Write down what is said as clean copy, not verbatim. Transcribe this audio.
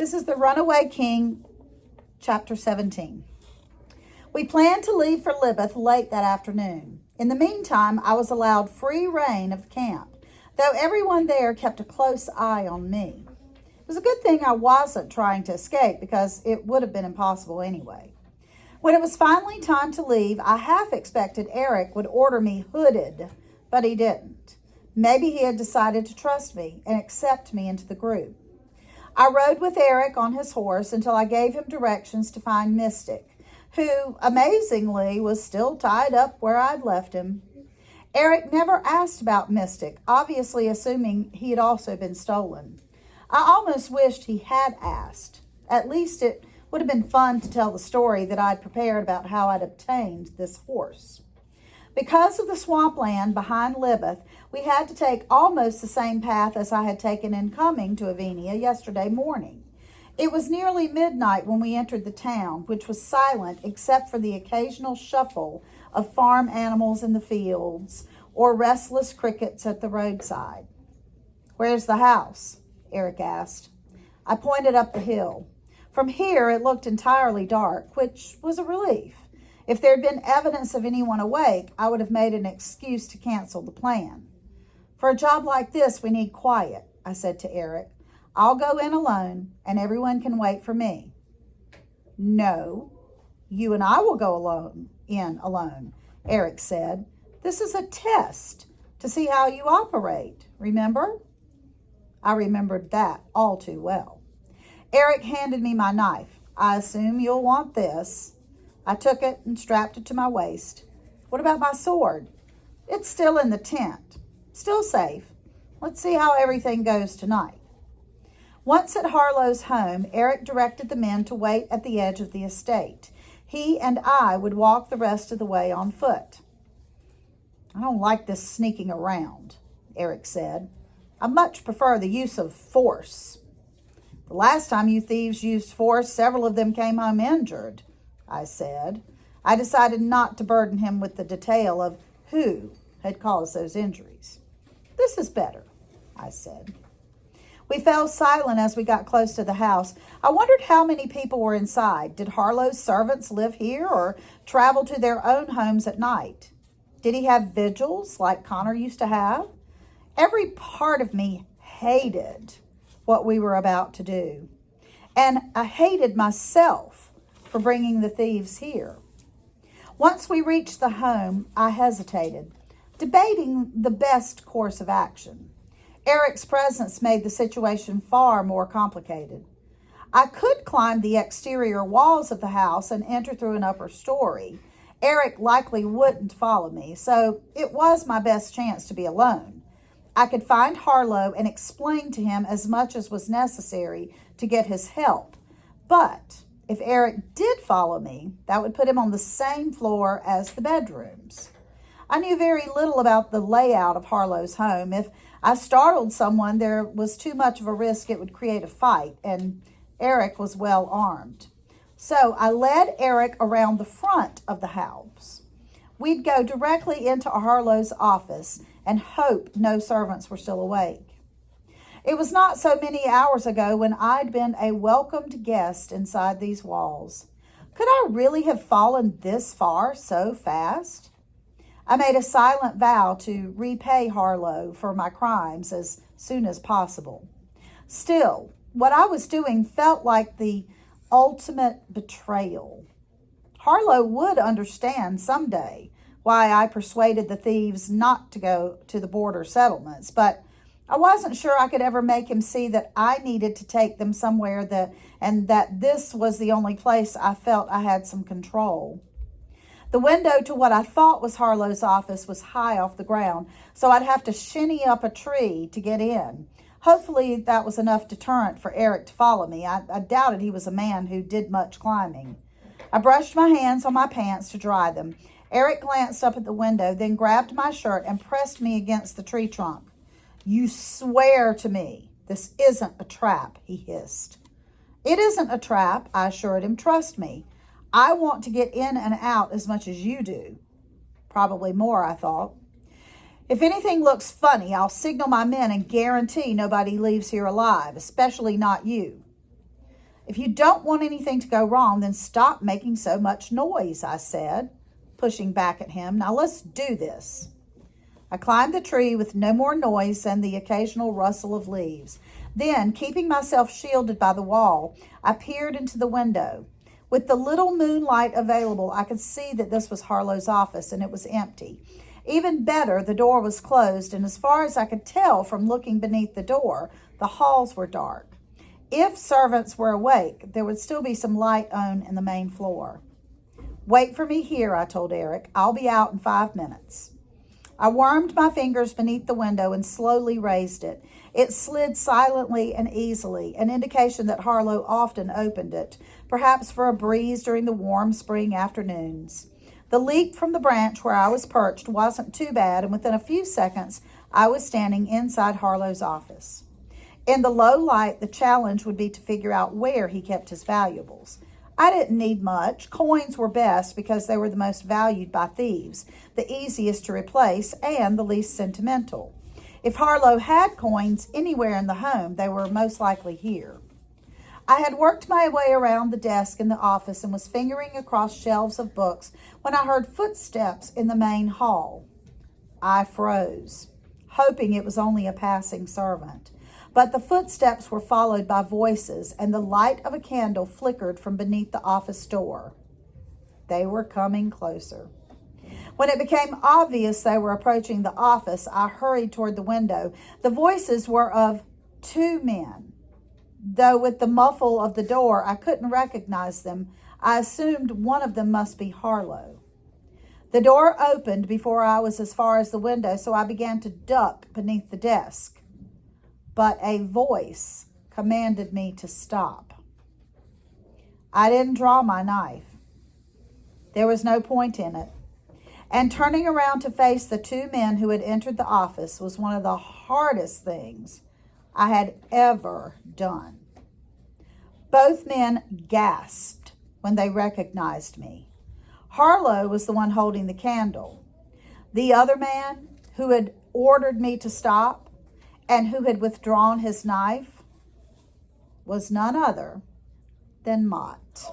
This is the Runaway King, chapter 17. We planned to leave for Libeth late that afternoon. In the meantime, I was allowed free rein of camp, though everyone there kept a close eye on me. It was a good thing I wasn't trying to escape, because it would have been impossible anyway. When it was finally time to leave, I half expected Eric would order me hooded, but he didn't. Maybe he had decided to trust me and accept me into the group. I rode with Eric on his horse until I gave him directions to find Mystic, who, amazingly, was still tied up where I'd left him. Eric never asked about Mystic, obviously assuming he had also been stolen. I almost wished he had asked. At least it would have been fun to tell the story that I'd prepared about how I'd obtained this horse. Because of the swampland behind Libeth, we had to take almost the same path as I had taken in coming to Avenia yesterday morning. It was nearly midnight when we entered the town, which was silent except for the occasional shuffle of farm animals in the fields or restless crickets at the roadside. "Where's the house?" Eric asked. I pointed up the hill. From here, it looked entirely dark, which was a relief. If there had been evidence of anyone awake, I would have made an excuse to cancel the plan. "For a job like this, we need quiet," I said to Eric. "I'll go in alone, and everyone can wait for me." "No, you and I will go alone, Eric said. "This is a test to see how you operate, remember?" I remembered that all too well. Eric handed me my knife. "I assume you'll want this." I took it and strapped it to my waist. "What about my sword?" "It's still in the tent. Still safe. Let's see how everything goes tonight." Once at Harlow's home, Eric directed the men to wait at the edge of the estate. He and I would walk the rest of the way on foot. "I don't like this sneaking around," Eric said. "I much prefer the use of force." "The last time you thieves used force, several of them came home injured," I said. I decided not to burden him with the detail of who had caused those injuries. "This is better," I said. We fell silent as we got close to the house. I wondered how many people were inside. Did Harlow's servants live here or travel to their own homes at night? Did he have vigils like Connor used to have? Every part of me hated what we were about to do. And I hated myself for bringing the thieves here. Once we reached the home, I hesitated, debating the best course of action. Eric's presence made the situation far more complicated. I could climb the exterior walls of the house and enter through an upper story. Eric likely wouldn't follow me, so it was my best chance to be alone. I could find Harlow and explain to him as much as was necessary to get his help. But if Eric did follow me, that would put him on the same floor as the bedrooms. I knew very little about the layout of Harlow's home. If I startled someone, there was too much of a risk it would create a fight, and Eric was well armed. So I led Eric around the front of the house. We'd go directly into Harlow's office and hope no servants were still awake. It was not so many hours ago when I'd been a welcomed guest inside these walls. Could I really have fallen this far so fast? I made a silent vow to repay Harlow for my crimes as soon as possible. Still, what I was doing felt like the ultimate betrayal. Harlow would understand someday why I persuaded the thieves not to go to the border settlements, but I wasn't sure I could ever make him see that I needed to take them somewhere and that this was the only place I felt I had some control. The window to what I thought was Harlow's office was high off the ground, so I'd have to shinny up a tree to get in. Hopefully that was enough deterrent for Eric to follow me. I doubted he was a man who did much climbing. I brushed my hands on my pants to dry them. Eric glanced up at the window, then grabbed my shirt and pressed me against the tree trunk. "You swear to me this isn't a trap," he hissed. "It isn't a trap," I assured him. "Trust me. I want to get in and out as much as you do." Probably more, I thought. "If anything looks funny, I'll signal my men and guarantee nobody leaves here alive, especially not you." If you don't want anything to go wrong, then stop making so much noise, I said, pushing back at him. Now let's do this. I climbed the tree with no more noise than the occasional rustle of leaves. Then, keeping myself shielded by the wall, I peered into the window. With the little moonlight available, I could see that this was Harlow's office, and it was empty. Even better, the door was closed, and as far as I could tell from looking beneath the door, the halls were dark. If servants were awake, there would still be some light on in the main floor. Wait for me here, I told Eric. I'll be out in 5 minutes. I wormed my fingers beneath the window and slowly raised it. It slid silently and easily, an indication that Harlow often opened it, perhaps for a breeze during the warm spring afternoons. The leap from the branch where I was perched wasn't too bad, and within a few seconds, I was standing inside Harlow's office. In the low light, the challenge would be to figure out where he kept his valuables. I didn't need much. Coins were best because they were the most valued by thieves, the easiest to replace, and the least sentimental. If Harlow had coins anywhere in the home, they were most likely here. I had worked my way around the desk in the office and was fingering across shelves of books when I heard footsteps in the main hall. I froze, hoping it was only a passing servant. But the footsteps were followed by voices, and the light of a candle flickered from beneath the office door. They were coming closer. When it became obvious they were approaching the office, I hurried toward the window. The voices were of 2 men. Though with the muffle of the door, I couldn't recognize them. I assumed one of them must be Harlow. The door opened before I was as far as the window, so I began to duck beneath the desk. But a voice commanded me to stop. I didn't draw my knife. There was no point in it. And turning around to face the 2 men who had entered the office was one of the hardest things I had ever done. Both men gasped when they recognized me. Harlow was the one holding the candle. The other man, who had ordered me to stop and who had withdrawn his knife, was none other than Mott.